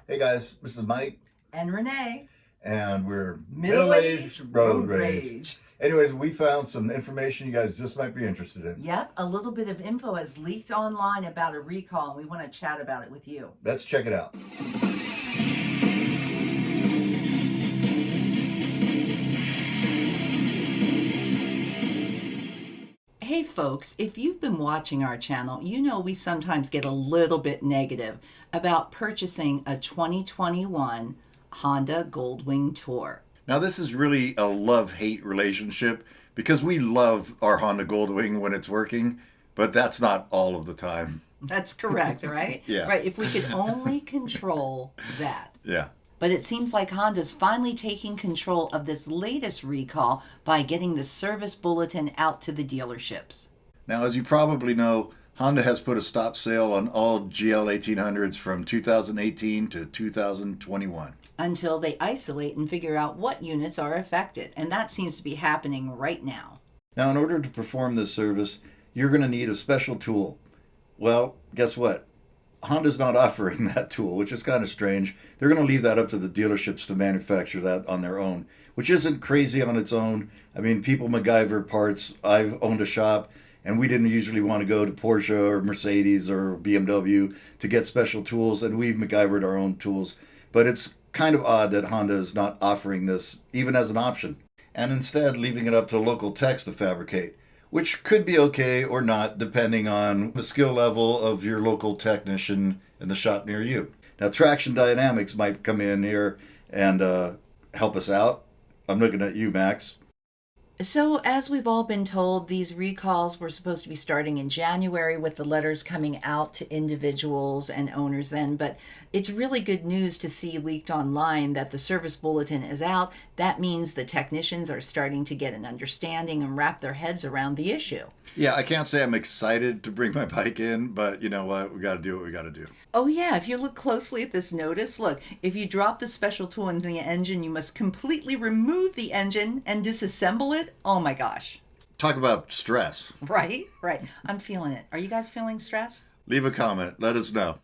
Hey guys, this is Mike, And Renee. and we're Middle-aged road rage. Anyways, we found some information you guys just might be interested in. Yep, a little bit of info has leaked online about a recall, and we want to chat about it with you. Let's check it out. Hey folks, if you've been watching our channel, you know we sometimes get a little bit negative about purchasing a 2021 Honda Goldwing Tour. Now, this is really a love-hate relationship because we love our Honda Goldwing when it's working, but that's not all of the time. That's correct, right? Yeah. Right, if we could only control that. Yeah. But it seems like Honda's finally taking control of this latest recall by getting the service bulletin out to the dealerships. Now, as you probably know, Honda has put a stop sale on all GL 1800s from 2018 to 2021. Until they isolate and figure out what units are affected. And that seems to be happening right now. Now, in order to perform this service, you're going to need a special tool. Well, guess what? Honda's not offering that tool, which is kind of strange. They're going to leave that up to the dealerships to manufacture that on their own, which isn't crazy on its own. I mean, people MacGyver parts. I've owned a shop, and we didn't usually want to go to Porsche or Mercedes or BMW to get special tools, and we've MacGyvered our own tools. But it's kind of odd that Honda is not offering this even as an option, and instead leaving it up to local techs to fabricate, which could be okay or not depending on the skill level of your local technician in the shop near you. Now, Traction Dynamics might come in here and help us out. I'm looking at you, Max. So, as we've all been told, these recalls were supposed to be starting in January with the letters coming out to individuals and owners then. But it's really good news to see leaked online that the service bulletin is out. That means the technicians are starting to get an understanding and wrap their heads around the issue. Yeah, I can't say I'm excited to bring my bike in, but you know what? We got to do what we got to do. Oh yeah, if you look closely at this notice, look, if you drop the special tool in the engine, you must completely remove the engine and disassemble it. Oh my gosh. Talk about stress. Right. I'm feeling it. Are you guys feeling stress? Leave a comment. Let us know.